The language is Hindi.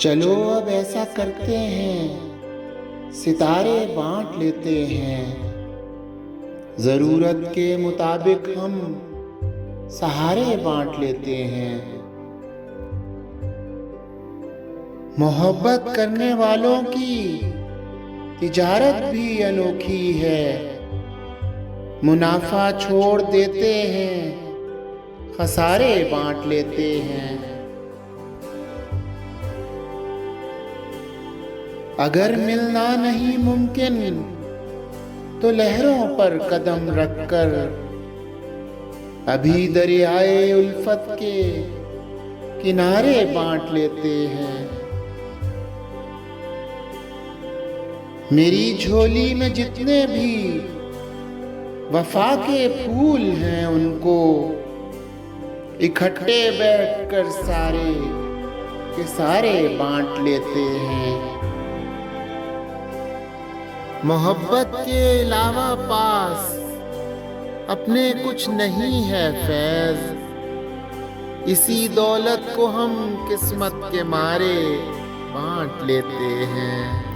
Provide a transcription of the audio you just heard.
चलो अब ऐसा करते हैं, सितारे बांट लेते हैं। जरूरत के मुताबिक हम सहारे बांट लेते हैं। मोहब्बत करने वालों की तिजारत भी अनोखी है। मुनाफा छोड़ देते हैं, खसारे बांट लेते हैं। अगर मिलना नहीं मुमकिन तो लहरों पर कदम रखकर अभी दरियाए उल्फत के किनारे बांट लेते हैं। मेरी झोली में जितने भी वफा के फूल हैं उनको इकट्ठे बैठकर सारे के सारे बांट लेते हैं। मोहब्बत के अलावा पास अपने कुछ नहीं है फैज। इसी दौलत को हम किस्मत के मारे बांट लेते हैं।